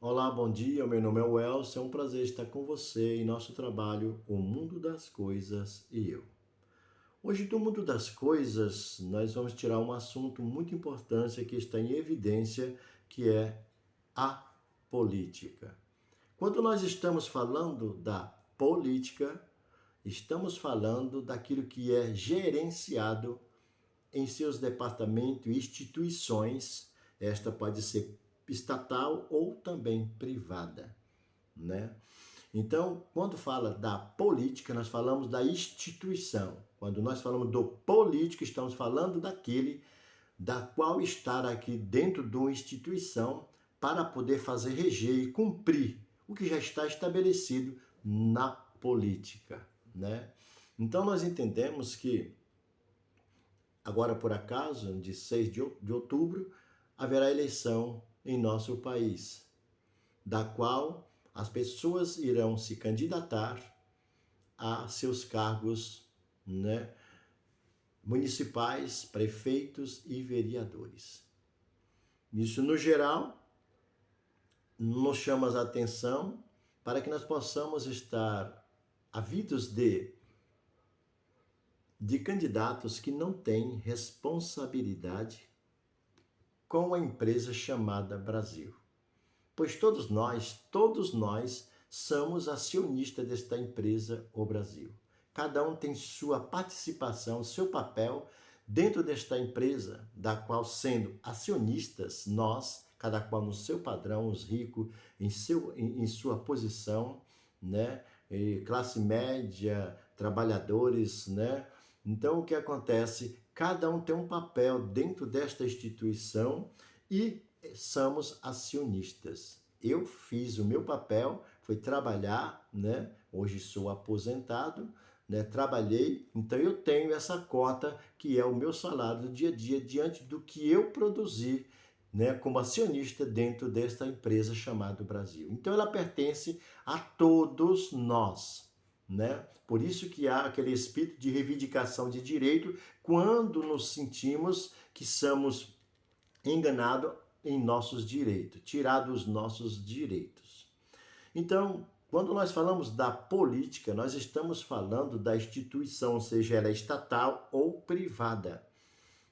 Olá, bom dia. Meu nome é Welson. É um prazer estar com você em nosso trabalho O Mundo das Coisas e eu. Hoje, do Mundo das Coisas, nós vamos tirar um assunto muito importante que está em evidência, que é a política. Quando nós estamos falando da política, estamos falando daquilo que é gerenciado em seus departamentos e instituições. Esta pode ser estatal ou também privada, né? Então, quando fala da política, nós falamos da instituição. Quando nós falamos do político, estamos falando daquele da qual estar aqui dentro de uma instituição para poder fazer reger e cumprir o que já está estabelecido na política, né? Então, nós entendemos que agora, por acaso, de 6 de outubro, haverá eleição em nosso país, da qual as pessoas irão se candidatar a seus cargos, né, municipais, prefeitos e vereadores. Isso, no geral, nos chama a atenção para que nós possamos estar havidos de candidatos que não têm responsabilidade com a empresa chamada Brasil. Pois todos nós somos acionistas desta empresa, o Brasil. Cada um tem sua participação, seu papel dentro desta empresa, da qual sendo acionistas, nós, cada qual no seu padrão, os ricos em sua posição, né? E classe média, trabalhadores, né? Então, o que acontece? Cada um tem um papel dentro desta instituição e somos acionistas. Eu fiz o meu papel, foi trabalhar, né? Hoje sou aposentado, né? Trabalhei, então eu tenho essa cota que é o meu salário do dia a dia diante do que eu produzi, né? Como acionista dentro desta empresa chamada Brasil. Então ela pertence a todos nós, né? Por isso que há aquele espírito de reivindicação de direito quando nos sentimos que somos enganados em nossos direitos, tirados os nossos direitos. Então, quando nós falamos da política, nós estamos falando da instituição, seja ela estatal ou privada,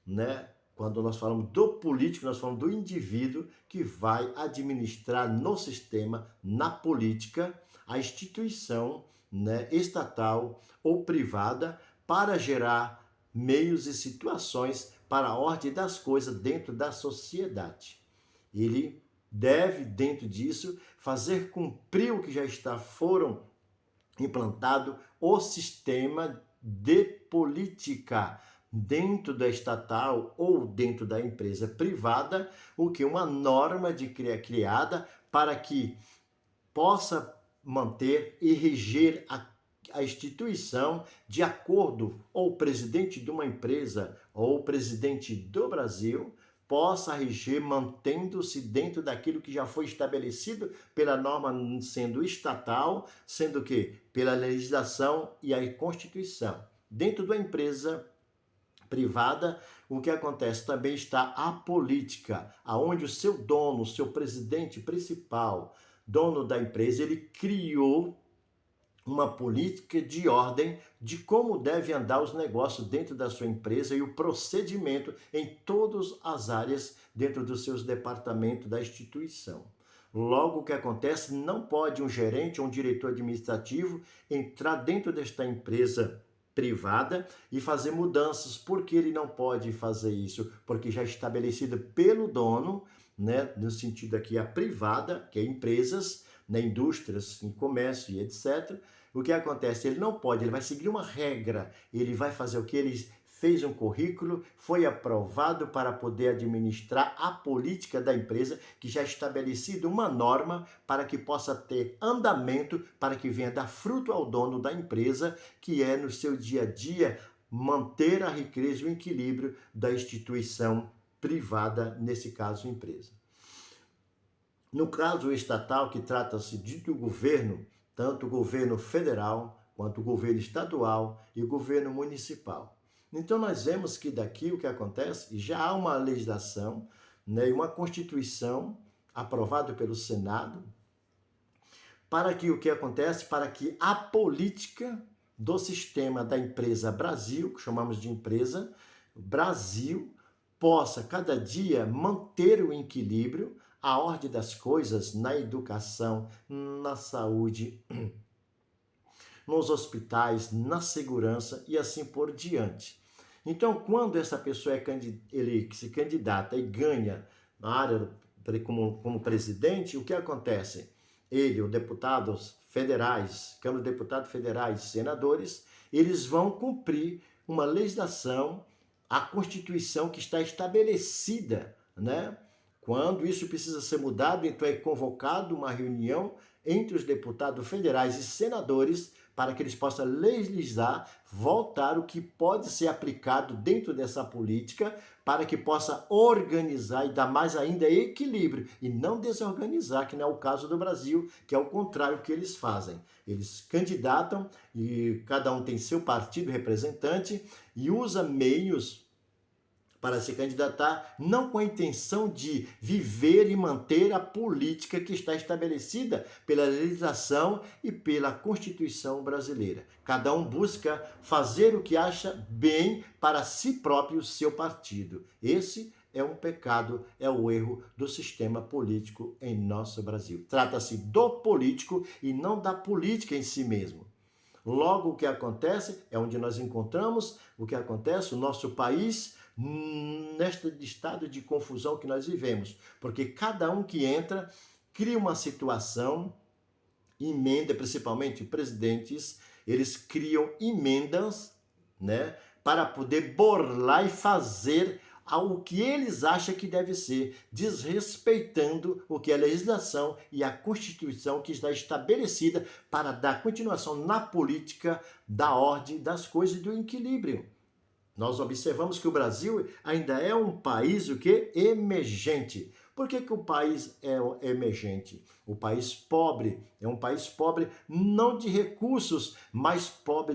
né? Quando nós falamos do político, nós falamos do indivíduo que vai administrar no sistema, na política, a instituição, né, estatal ou privada para gerar meios e situações para a ordem das coisas dentro da sociedade. Ele deve, dentro disso, fazer cumprir o que foram implantado o sistema de política dentro da estatal ou dentro da empresa privada, o que uma norma de criada para que possa manter e reger a instituição de acordo ou o presidente de uma empresa ou o presidente do Brasil possa reger mantendo-se dentro daquilo que já foi estabelecido pela norma sendo estatal, sendo que pela legislação e a Constituição. Dentro da empresa privada, o que acontece também está a política, aonde o seu dono, o seu presidente principal, dono da empresa, ele criou uma política de ordem de como deve andar os negócios dentro da sua empresa e o procedimento em todas as áreas dentro dos seus departamentos da instituição. Logo, o que acontece? Não pode um gerente ou um diretor administrativo entrar dentro desta empresa privada e fazer mudanças. Por que ele não pode fazer isso? Porque já é estabelecido pelo dono, né, no sentido aqui a privada, que é empresas, né, indústrias, em comércio e etc. O que acontece? Ele não pode, ele vai seguir uma regra, ele vai fazer o que? Ele fez um currículo, foi aprovado para poder administrar a política da empresa, que já é estabelecida uma norma para que possa ter andamento, para que venha dar fruto ao dono da empresa, que é no seu dia a dia manter a riqueza e o equilíbrio da instituição privada, nesse caso empresa. No caso estatal, que trata-se do governo, tanto o governo federal, quanto o governo estadual e o governo municipal. Então nós vemos que daqui o que acontece, já há uma legislação, né, uma constituição aprovado pelo Senado, para que o que acontece? Para que a política do sistema da empresa Brasil, que chamamos de empresa Brasil, possa cada dia manter o equilíbrio, a ordem das coisas na educação, na saúde, nos hospitais, na segurança e assim por diante. Então, quando essa pessoa ele se candidata e ganha na área como presidente, o que acontece? Ele, os deputados federais, Câmara de Deputados Federais, senadores, eles vão cumprir uma legislação, a Constituição que está estabelecida, né? Quando isso precisa ser mudado, então é convocado uma reunião entre os deputados federais e senadores para que eles possam legislar, voltar o que pode ser aplicado dentro dessa política, para que possa organizar e dar mais ainda equilíbrio e não desorganizar, que não é o caso do Brasil, que é o contrário que eles fazem. Eles candidatam e cada um tem seu partido representante e usa meios para se candidatar, não com a intenção de viver e manter a política que está estabelecida pela legislação e pela Constituição brasileira. Cada um busca fazer o que acha bem para si próprio e o seu partido. Esse é um pecado, é o erro do sistema político em nosso Brasil. Trata-se do político e não da política em si mesmo. Logo, o que acontece é onde nós encontramos o que acontece, o nosso país, neste estado de confusão que nós vivemos, porque cada um que entra cria uma situação, emenda, principalmente presidentes, eles criam emendas, né, para poder burlar e fazer o que eles acham que deve ser, desrespeitando o que é a legislação e a Constituição que está estabelecida para dar continuação na política da ordem das coisas e do equilíbrio. Nós observamos que o Brasil ainda é um país o quê? Emergente. Por que o país é emergente? O país pobre é um país pobre não de recursos, mas pobre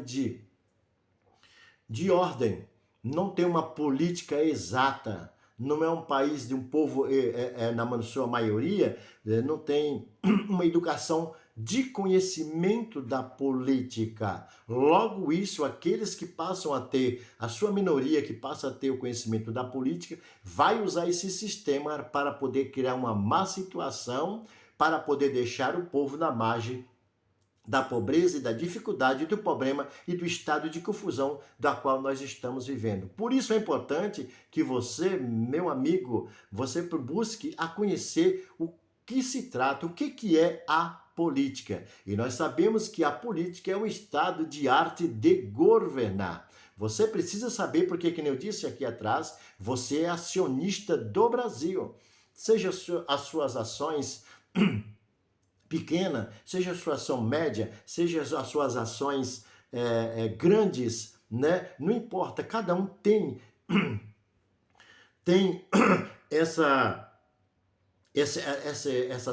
de ordem. Não tem uma política exata. Não é um país de um povo, na sua maioria, não tem uma educação de conhecimento da política. Logo isso, aqueles que passam a ter, a sua minoria que passa a ter o conhecimento da política, vai usar esse sistema para poder criar uma má situação, para poder deixar o povo na margem da pobreza e da dificuldade, do problema e do estado de confusão da qual nós estamos vivendo. Por isso é importante que você, meu amigo, você busque a conhecer o que se trata, o que é a política. E nós sabemos que a política é um estado de arte de governar. Você precisa saber, porque, como eu disse aqui atrás, você é acionista do Brasil. Seja as suas ações pequena, seja a sua ação média, seja as suas ações grandes, né? Não importa, cada um tem essas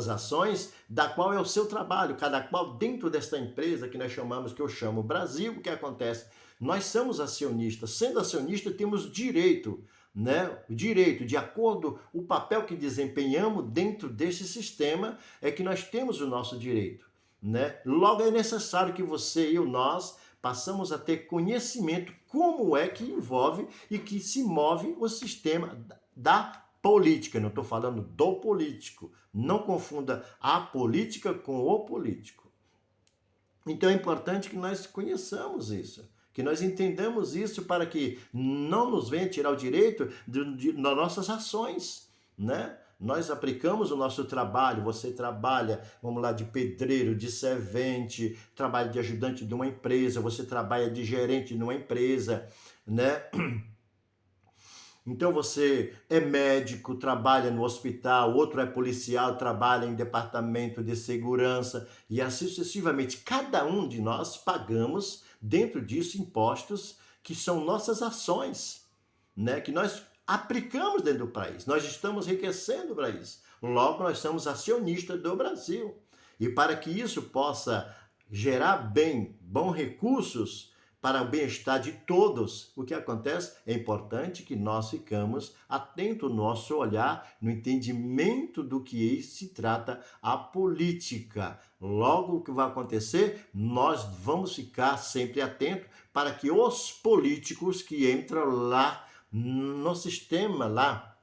ações, da qual é o seu trabalho, cada qual dentro desta empresa que nós chamamos, que eu chamo Brasil. O que acontece? Nós somos acionistas, sendo acionista temos direito, né? O direito, de acordo com o papel que desempenhamos dentro desse sistema, é que nós temos o nosso direito, né? Logo é necessário que você e nós passamos a ter conhecimento como é que envolve e que se move o sistema da política. Não estou falando do político. Não confunda a política com o político. Então é importante que nós conheçamos isso, que nós entendamos isso para que não nos venha tirar o direito das nossas ações, né? Nós aplicamos o nosso trabalho, você trabalha, vamos lá, de pedreiro, de servente, trabalha de ajudante de uma empresa, você trabalha de gerente de uma empresa, né? Então você é médico, trabalha no hospital, outro é policial, trabalha em departamento de segurança e assim sucessivamente. Cada um de nós pagamos dentro disso impostos que são nossas ações, né? Que nós aplicamos dentro do país. Nós estamos enriquecendo o país. Logo, nós somos acionistas do Brasil. E para que isso possa gerar bons recursos para o bem-estar de todos. O que acontece? É importante que nós ficamos atentos no nosso olhar, no entendimento do que se trata a política. Logo, o que vai acontecer? Nós vamos ficar sempre atentos para que os políticos que entram lá no sistema, lá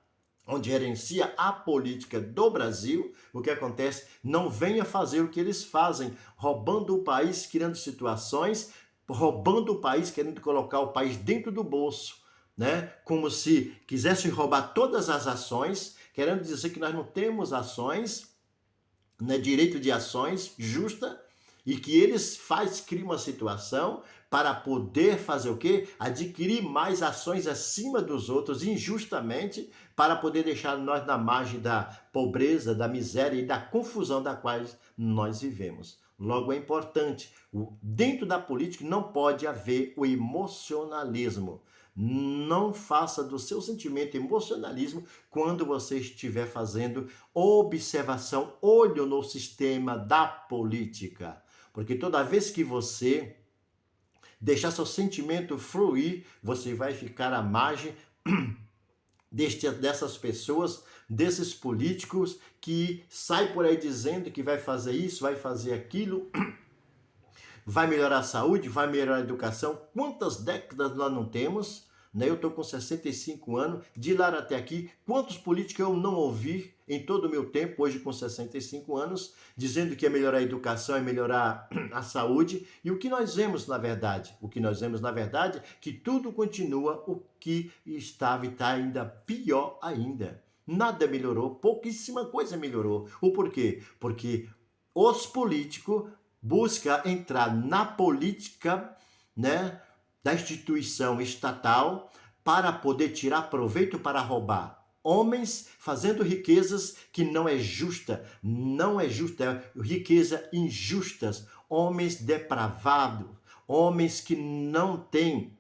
onde gerencia a política do Brasil, o que acontece? Não venha fazer o que eles fazem, roubando o país, criando situações, roubando o país, querendo colocar o país dentro do bolso, né? Como se quisessem roubar todas as ações, querendo dizer que nós não temos ações, né, direito de ações justa, e que eles criam uma situação para poder fazer o quê? Adquirir mais ações acima dos outros injustamente, para poder deixar nós na margem da pobreza, da miséria e da confusão da qual nós vivemos. Logo, é importante, dentro da política não pode haver o emocionalismo. Não faça do seu sentimento emocionalismo quando você estiver fazendo observação, olho no sistema da política. Porque toda vez que você deixar seu sentimento fluir, você vai ficar à margem dessas pessoas, desses políticos que saem por aí dizendo que vai fazer isso, vai fazer aquilo, vai melhorar a saúde, vai melhorar a educação. Quantas décadas nós não temos? Né? Eu estou com 65 anos, de lá até aqui, quantos políticos eu não ouvi em todo o meu tempo, hoje com 65 anos, dizendo que é melhorar a educação, é melhorar a saúde. E o que nós vemos na verdade? O que nós vemos na verdade é que tudo continua o que estava e está ainda pior ainda. Nada melhorou, pouquíssima coisa melhorou. O porquê? Porque os políticos buscam entrar na política, né, da instituição estatal para poder tirar proveito para roubar. Homens fazendo riquezas que não é justa, é riqueza injustas, homens depravados, homens que não têm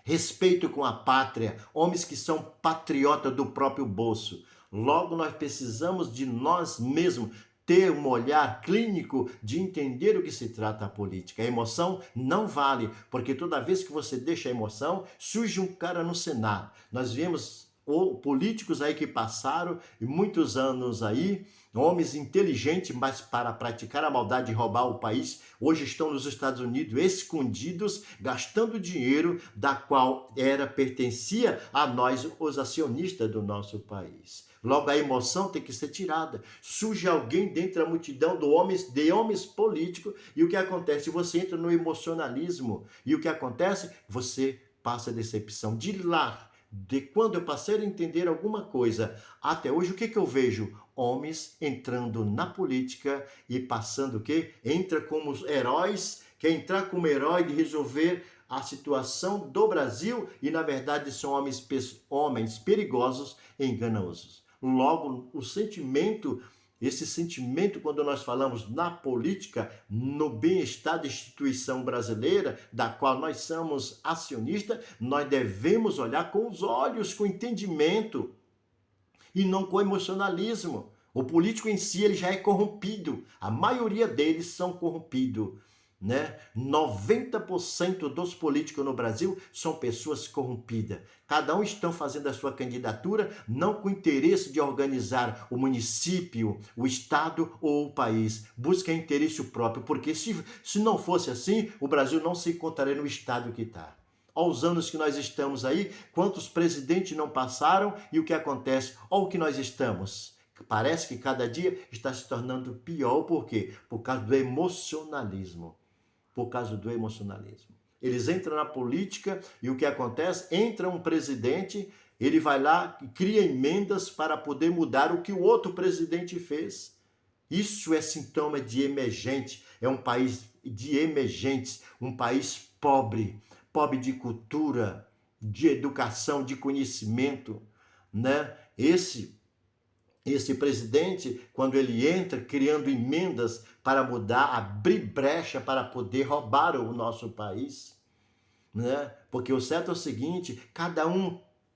respeito com a pátria, homens que são patriotas do próprio bolso. Logo, nós precisamos de nós mesmos ter um olhar clínico de entender o que se trata a política. A emoção não vale, porque toda vez que você deixa a emoção, surge um cara no Senado. Nós vemos políticos aí que passaram muitos anos aí, homens inteligentes, mas para praticar a maldade e roubar o país, hoje estão nos Estados Unidos escondidos, gastando dinheiro da qual pertencia a nós, os acionistas do nosso país. Logo, a emoção tem que ser tirada. Surge alguém dentro da multidão de homens políticos, e o que acontece? Você entra no emocionalismo, e o que acontece? Você passa a decepção. De lá, de quando eu passei a entender alguma coisa até hoje, o que eu vejo? Homens entrando na política e passando o quê? Entra como heróis, quer entrar como herói de resolver a situação do Brasil, e na verdade são homens perigosos e enganosos. Logo, esse sentimento, quando nós falamos na política, no bem-estar da instituição brasileira, da qual nós somos acionistas, nós devemos olhar com os olhos, com entendimento, e não com emocionalismo. O político em si, ele já é corrompido. A maioria deles são corrompidos, né? 90% dos políticos no Brasil são pessoas corrompidas. Cada um estão fazendo a sua candidatura não com interesse de organizar o município, o estado ou o país. Busca interesse próprio, porque se não fosse assim, o Brasil não se encontraria no estado que está. Aos anos que nós estamos aí, quantos presidentes não passaram e o que acontece? Olha o que nós estamos. Parece que cada dia está se tornando pior. Por quê? Por causa do emocionalismo. Por causa do emocionalismo. Eles entram na política e o que acontece? Entra um presidente, ele vai lá e cria emendas para poder mudar o que o outro presidente fez. Isso é sintoma de emergente. É um país de emergentes, um país pobre de cultura, de educação, de conhecimento, né? Esse presidente, quando ele entra criando emendas para mudar, abrir brecha para poder roubar o nosso país, né? Porque o certo é o seguinte,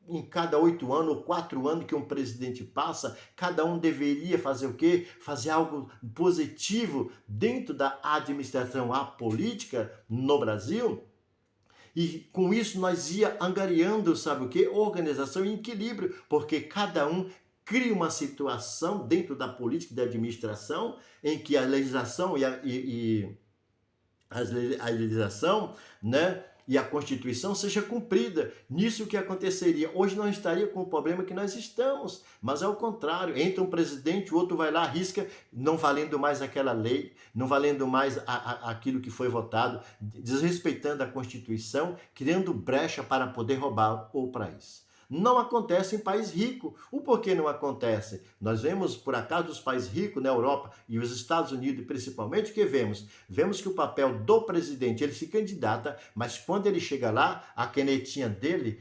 em cada 8 anos ou 4 anos que um presidente passa, cada um deveria fazer o quê? Fazer algo positivo dentro da administração política no Brasil, E com isso nós ia angariando, sabe o quê? Organização e equilíbrio, porque cada um cria uma situação dentro da política e da administração em que a legislação a legislação, né, e a Constituição seja cumprida. Nisso que aconteceria. Hoje não estaria com o problema que nós estamos, mas é o contrário. Entra um presidente, o outro vai lá, arrisca, não valendo mais aquela lei, não valendo mais aquilo que foi votado, desrespeitando a Constituição, criando brecha para poder roubar o país. Não acontece em país rico. O porquê não acontece? Nós vemos, por acaso, os países ricos na Europa e os Estados Unidos, principalmente, o que vemos? Vemos que o papel do presidente, ele se candidata, mas quando ele chega lá, a canetinha dele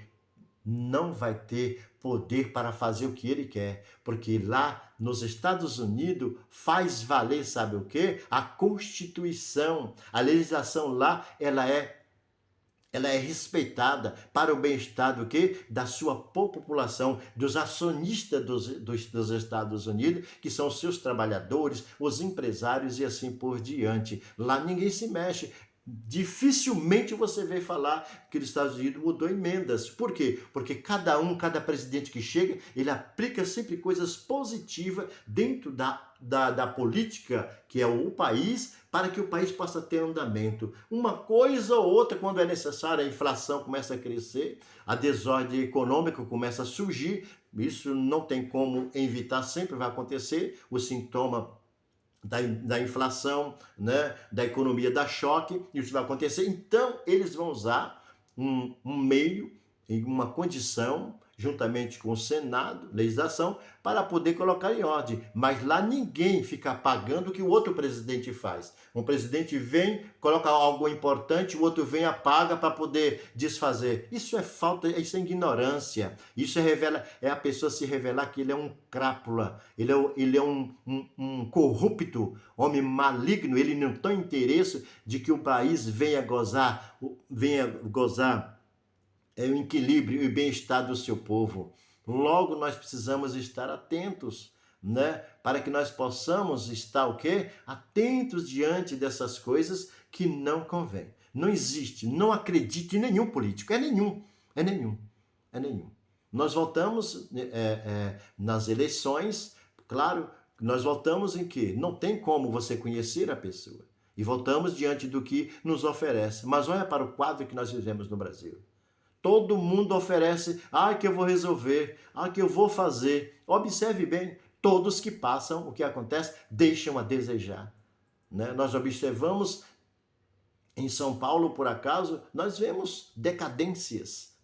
não vai ter poder para fazer o que ele quer, porque lá nos Estados Unidos faz valer, sabe o quê? A Constituição. A legislação lá, ela é respeitada para o bem-estar do quê? Da sua população, dos acionistas dos Estados Unidos, que são os seus trabalhadores, os empresários e assim por diante. Lá ninguém se mexe. Dificilmente você vê falar que os Estados Unidos mudou emendas. Por quê? Porque cada presidente que chega, ele aplica sempre coisas positivas dentro da política, que é o país, para que o país possa ter andamento. Uma coisa ou outra, quando é necessário, a inflação começa a crescer, a desordem econômica começa a surgir, isso não tem como evitar, sempre vai acontecer, o sintoma da inflação, né, da economia da choque, isso vai acontecer. Então, eles vão usar um meio, uma condição, juntamente com o Senado, legislação, para poder colocar em ordem. Mas lá ninguém fica pagando o que o outro presidente faz. Um presidente vem, coloca algo importante, o outro vem, apaga para poder desfazer. Isso é falta, isso é ignorância. Isso é a pessoa se revelar que ele é um crápula, ele é um corrupto, homem maligno, ele não tem interesse de que o país venha gozar o equilíbrio e o bem-estar do seu povo. Logo, nós precisamos estar atentos, né? Para que nós possamos estar o quê? Atentos diante dessas coisas que não convém. Não existe, não acredite em nenhum político, é nenhum. Nós voltamos nas eleições, claro, nós voltamos em que não tem como você conhecer a pessoa. E voltamos diante do que nos oferece. Mas olha para o quadro que nós vivemos no Brasil. Todo mundo oferece, que eu vou resolver, que eu vou fazer. Observe bem, todos que passam, o que acontece, deixam a desejar. Né? Nós observamos em São Paulo, por acaso, nós vemos decadências.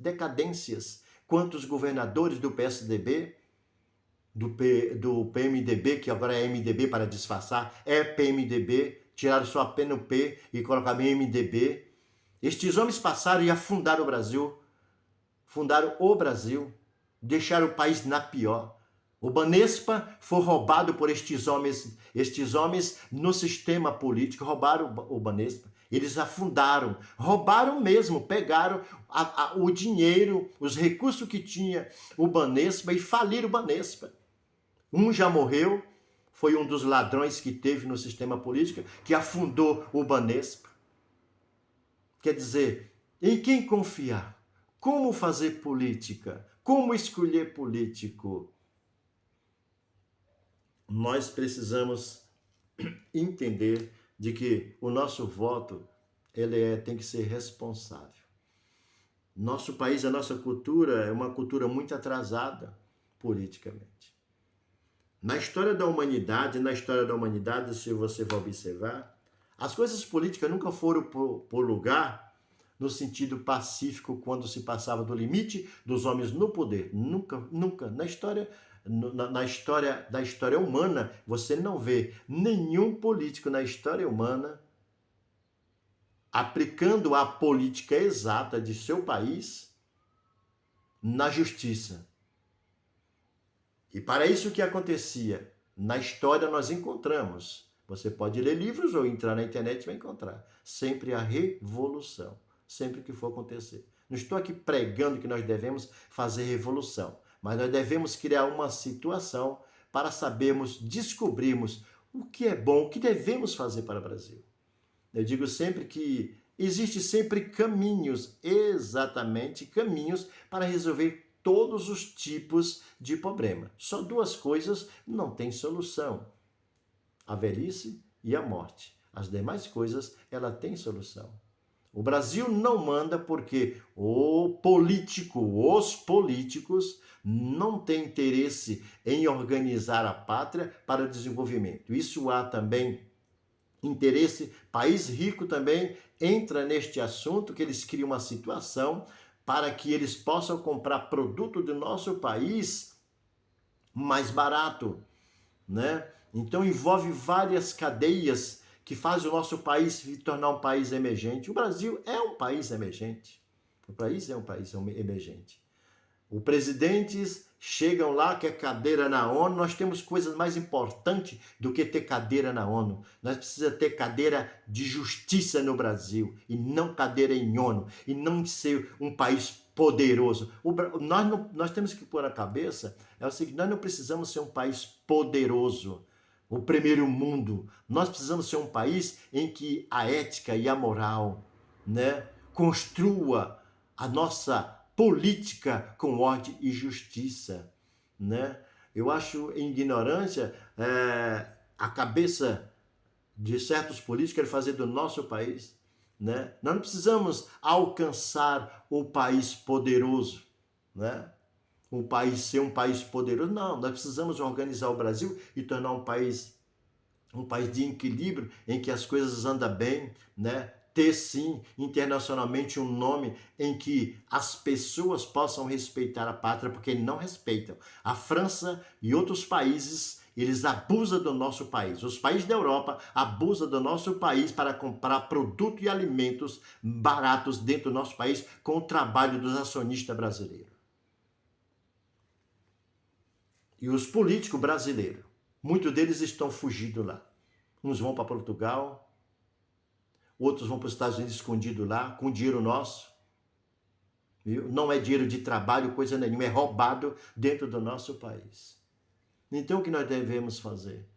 Quantos governadores do PSDB, do PMDB, que agora é MDB para disfarçar, é PMDB, tiraram só a P no P e colocaram MDB. Estes homens passaram e afundaram o Brasil. Fundaram o Brasil, deixaram o país na pior. O Banespa foi roubado por estes homens no sistema político, roubaram o Banespa. Eles afundaram, roubaram mesmo, pegaram o dinheiro, os recursos que tinha o Banespa e faliram o Banespa. Um já morreu, foi um dos ladrões que teve no sistema político, que afundou o Banespa. Quer dizer, em quem confiar? Como fazer política? Como escolher político? Nós precisamos entender de que o nosso voto tem que ser responsável. Nosso país, a nossa cultura é uma cultura muito atrasada politicamente. Na história da humanidade, se você vai observar, as coisas políticas nunca foram por lugar no sentido pacífico, quando se passava do limite dos homens no poder. Nunca. Na história da história humana, você não vê nenhum político na história humana aplicando a política exata de seu país na justiça. E para isso o que acontecia? Na história nós encontramos. Você pode ler livros ou entrar na internet e vai encontrar. Sempre a revolução. Sempre que for acontecer. Não estou aqui pregando que nós devemos fazer revolução, mas nós devemos criar uma situação para descobrirmos o que é bom, o que devemos fazer para o Brasil. Eu digo sempre que Existem sempre caminhos, exatamente caminhos para resolver todos os tipos de problema. Só duas coisas não têm solução: a velhice e a morte. As demais coisas, ela tem solução. O Brasil não manda porque os políticos não têm interesse em organizar a pátria para o desenvolvimento. Isso há também interesse, país rico também entra neste assunto, que eles criam uma situação para que eles possam comprar produto do nosso país mais barato, né? Então envolve várias cadeias que fazem o nosso país se tornar um país emergente. O Brasil é um país emergente. O país é um país emergente. Os presidentes chegam lá, quer cadeira na ONU. Nós temos coisas mais importantes do que ter cadeira na ONU. Nós precisamos ter cadeira de justiça no Brasil e não cadeira em ONU e não ser um país poderoso. Nós temos que pôr a cabeça, é o seguinte: nós não precisamos ser um país poderoso, o primeiro mundo. Nós precisamos ser um país em que a ética e a moral, né, construa a nossa política com ordem e justiça, né? Eu acho ignorância a cabeça de certos políticos querem fazer do nosso país, né? Nós não precisamos alcançar o país poderoso, né? Um país ser um país poderoso, não. Nós precisamos organizar o Brasil e tornar um país de equilíbrio, em que as coisas andam bem, né? Ter sim internacionalmente um nome em que as pessoas possam respeitar a pátria, porque não respeitam. A França e outros países, eles abusam do nosso país. Os países da Europa abusam do nosso país para comprar produtos e alimentos baratos dentro do nosso país com o trabalho dos acionistas brasileiros. E os políticos brasileiros, muitos deles estão fugindo lá. Uns vão para Portugal, outros vão para os Estados Unidos escondido lá, com dinheiro nosso. Viu? Não é dinheiro de trabalho, coisa nenhuma, é roubado dentro do nosso país. Então o que nós devemos fazer?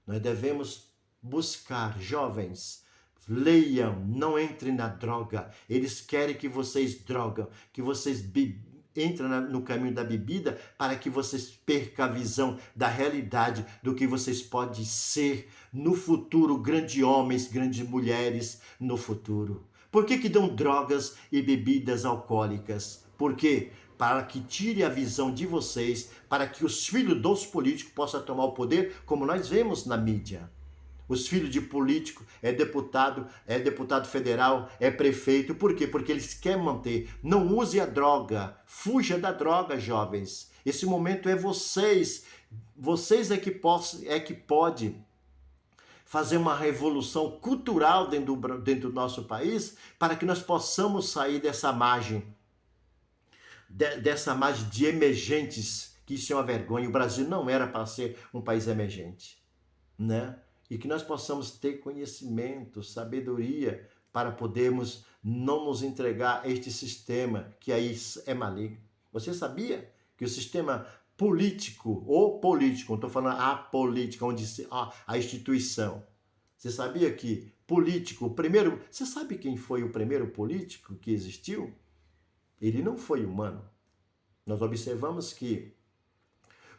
Nós devemos buscar jovens, leiam, não entrem na droga. Eles querem que vocês drogam, que vocês entrem no caminho da bebida para que vocês percam a visão da realidade do que vocês podem ser no futuro, grandes homens, grandes mulheres no futuro. Por que dão drogas e bebidas alcoólicas? Por quê? Para que tire a visão de vocês, para que os filhos dos políticos possam tomar o poder, como nós vemos na mídia. Os filhos de político é deputado federal, é prefeito. Por quê? Porque eles querem manter. Não use a droga. Fuja da droga, jovens. Esse momento é vocês. Vocês é que pode fazer uma revolução cultural dentro do nosso país para que nós possamos sair dessa margem de emergentes, que isso é uma vergonha. O Brasil não era para ser um país emergente, né? E que nós possamos ter conhecimento, sabedoria, para podermos não nos entregar a este sistema que aí é maligno. Você sabia que o sistema político, não estou falando a política, onde a instituição. Você sabia que político, você sabe quem foi o primeiro político que existiu? Ele não foi humano. Nós observamos que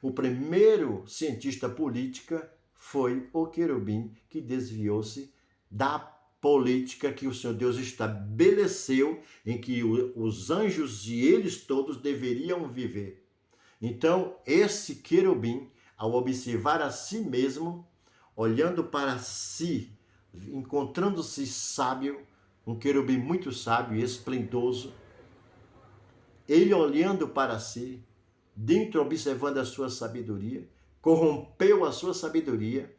o primeiro cientista política foi o querubim que desviou-se da política que o Senhor Deus estabeleceu, em que os anjos e eles todos deveriam viver. Então, esse querubim, ao observar a si mesmo, olhando para si, encontrando-se sábio, um querubim muito sábio e esplendoso, ele olhando para si, dentro observando a sua sabedoria, corrompeu a sua sabedoria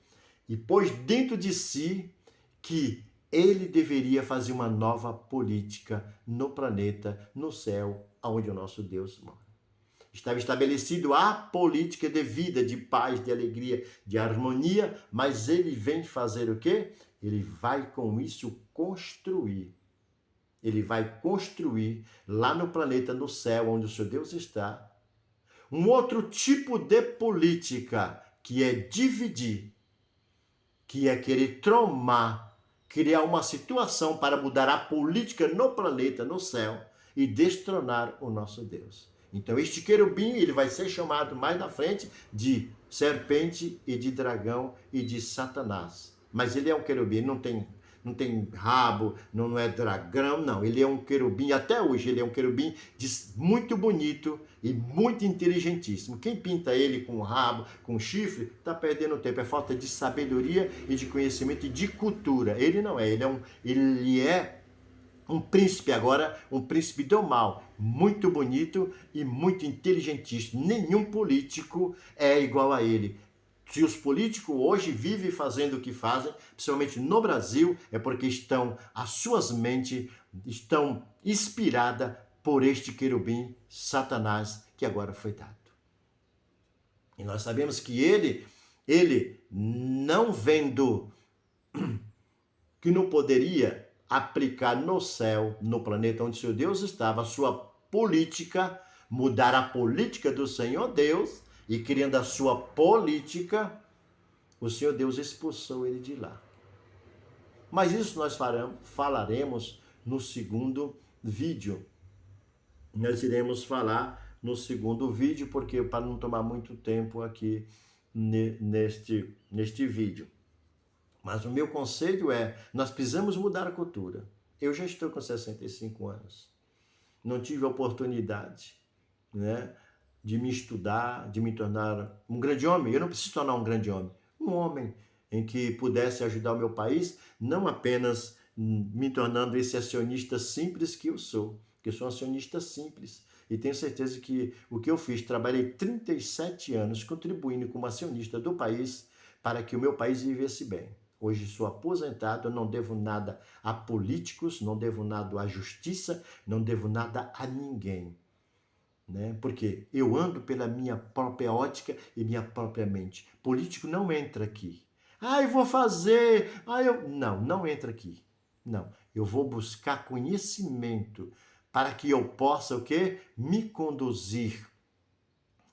e pôs dentro de si que ele deveria fazer uma nova política no planeta, no céu, onde o nosso Deus mora. Estava estabelecido a política de vida, de paz, de alegria, de harmonia, mas ele vem fazer o quê? Ele vai com isso construir. Ele vai construir lá no planeta, no céu, onde o seu Deus está, um outro tipo de política, que é dividir, que é querer criar uma situação para mudar a política no planeta, no céu, e destronar o nosso Deus. Então este querubim, ele vai ser chamado mais na frente de serpente e de dragão e de Satanás. Mas ele é um querubim, não tem rabo, não é dragão, não. Ele é um querubim, até hoje ele é um querubim muito bonito e muito inteligentíssimo. Quem pinta ele com rabo, com chifre, está perdendo tempo. É falta de sabedoria e de conhecimento e de cultura. Ele não é, ele é um príncipe agora, um príncipe do mal, muito bonito e muito inteligentíssimo. Nenhum político é igual a ele. Se os políticos hoje vivem fazendo o que fazem, principalmente no Brasil, é porque as suas mentes estão inspiradas por este querubim, Satanás, que agora foi dado. E nós sabemos que ele não vendo que não poderia aplicar no céu, no planeta onde seu Deus estava, a sua política, mudar a política do Senhor Deus, e criando a sua política, o Senhor Deus expulsou ele de lá. Mas isso nós falaremos no segundo vídeo. Nós iremos falar no segundo vídeo, porque para não tomar muito tempo aqui neste vídeo. Mas o meu conselho é, nós precisamos mudar a cultura. Eu já estou com 65 anos. Não tive a oportunidade, né, de me estudar, de me tornar um grande homem. Eu não preciso tornar um grande homem. Um homem em que pudesse ajudar o meu país, não apenas me tornando esse acionista simples que eu sou. Que eu sou um acionista simples. E tenho certeza que o que eu fiz, trabalhei 37 anos contribuindo como acionista do país para que o meu país vivesse bem. Hoje sou aposentado, não devo nada a políticos, não devo nada à justiça, não devo nada a ninguém. Né? Porque eu ando pela minha própria ótica e minha própria mente. Político não entra aqui. Eu vou fazer. Não entra aqui. Não, eu vou buscar conhecimento para que eu possa o quê? Me conduzir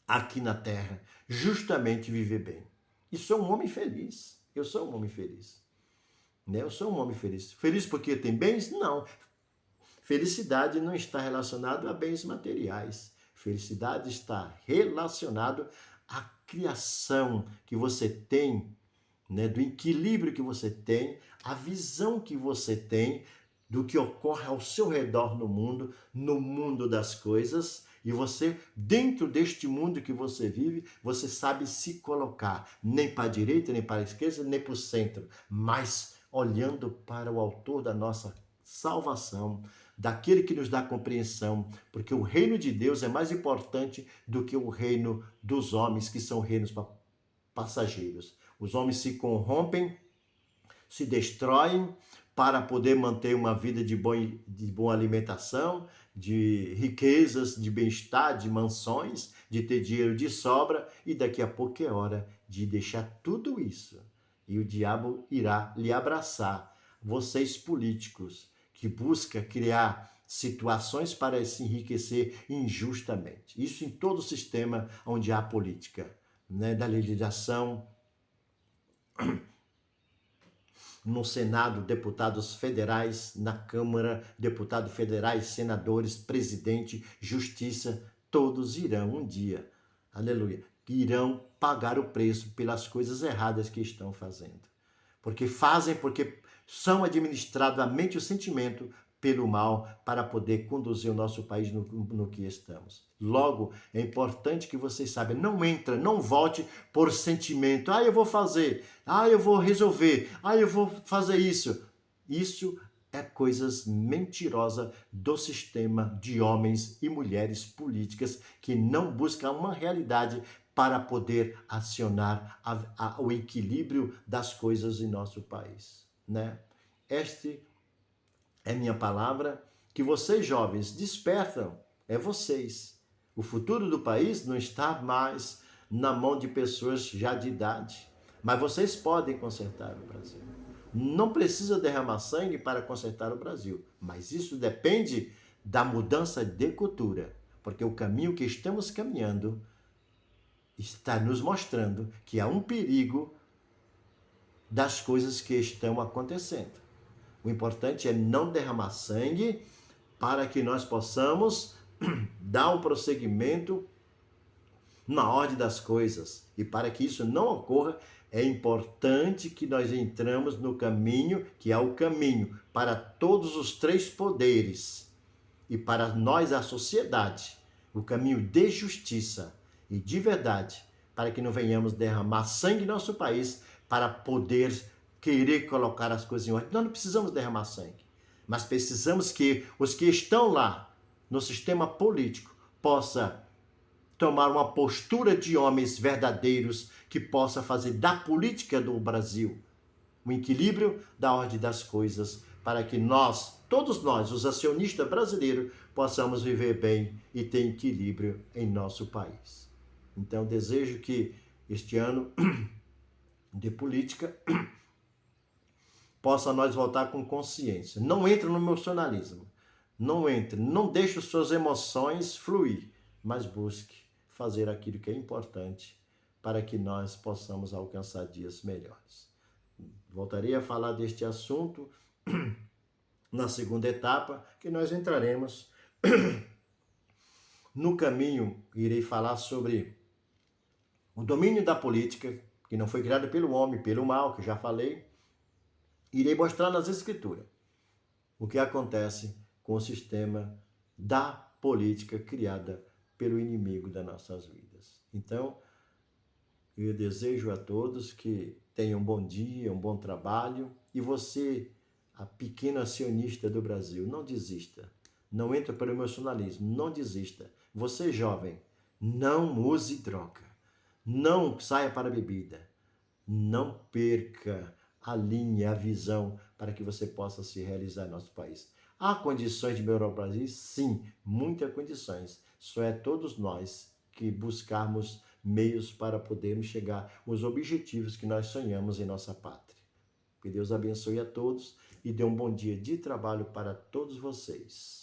aqui na terra, justamente viver bem. E sou um homem feliz. Eu sou um homem feliz. Né? Eu sou um homem feliz. Feliz porque tem bens? Não. Felicidade não está relacionada a bens materiais. Felicidade está relacionado à criação que você tem, né? Do equilíbrio que você tem, a visão que você tem do que ocorre ao seu redor no mundo das coisas. E você, dentro deste mundo que você vive, você sabe se colocar, nem para a direita, nem para a esquerda, nem para o centro, mas olhando para o autor da nossa salvação, daquele que nos dá compreensão, porque o reino de Deus é mais importante do que o reino dos homens, que são reinos passageiros. Os homens se corrompem, se destroem para poder manter uma vida de boa alimentação, de riquezas, de bem-estar, de mansões, de ter dinheiro de sobra, e daqui a pouco é hora de deixar tudo isso. E o diabo irá lhe abraçar. Vocês políticos que buscam criar situações para se enriquecer injustamente. Isso em todo o sistema onde há política, né? Da legislação, no Senado, deputados federais, na Câmara, deputados federais, senadores, presidente, justiça, todos irão um dia, aleluia, irão pagar o preço pelas coisas erradas que estão fazendo. Porque são administrados a mente e o sentimento pelo mal para poder conduzir o nosso país no que estamos. Logo, é importante que vocês saibam, não vote por sentimento. Eu vou fazer, eu vou resolver, eu vou fazer isso. Isso é coisas mentirosas do sistema de homens e mulheres políticas que não buscam uma realidade para poder acionar o equilíbrio das coisas em nosso país, né? Este é minha palavra, que vocês jovens despertam, é vocês. O futuro do país não está mais na mão de pessoas já de idade, mas vocês podem consertar o Brasil. Não precisa derramar sangue para consertar o Brasil, mas isso depende da mudança de cultura, porque o caminho que estamos caminhando está nos mostrando que há um perigo das coisas que estão acontecendo. O importante é não derramar sangue para que nós possamos dar um prosseguimento na ordem das coisas. E para que isso não ocorra, é importante que nós entramos no caminho, que é o caminho para todos os três poderes e para nós, a sociedade, o caminho de justiça e de verdade, para que não venhamos derramar sangue em nosso país para poder querer colocar as coisas em ordem. Nós não precisamos derramar sangue, mas precisamos que os que estão lá no sistema político possam tomar uma postura de homens verdadeiros que possa fazer da política do Brasil um equilíbrio da ordem das coisas, para que nós, todos nós, os acionistas brasileiros, possamos viver bem e ter equilíbrio em nosso país. Então, desejo que este ano de política possa nós voltar com consciência. Não entre no emocionalismo. Não entre, não deixe suas emoções fluir, mas busque fazer aquilo que é importante para que nós possamos alcançar dias melhores. Voltarei a falar deste assunto na segunda etapa, que nós entraremos no caminho. Irei falar sobre o domínio da política, que não foi criada pelo homem, pelo mal, que já falei. Irei mostrar nas escrituras o que acontece com o sistema da política criada pelo inimigo das nossas vidas. Então, eu desejo a todos que tenham um bom dia, um bom trabalho. E você, a pequena acionista do Brasil, não desista. Não entre pelo emocionalismo, não desista. Você, jovem, não use droga. Não saia para a bebida. Não perca a linha, a visão, para que você possa se realizar em nosso país. Há condições de melhorar o Brasil? Sim, muitas condições. Só é todos nós que buscarmos meios para podermos chegar aos objetivos que nós sonhamos em nossa pátria. Que Deus abençoe a todos e dê um bom dia de trabalho para todos vocês.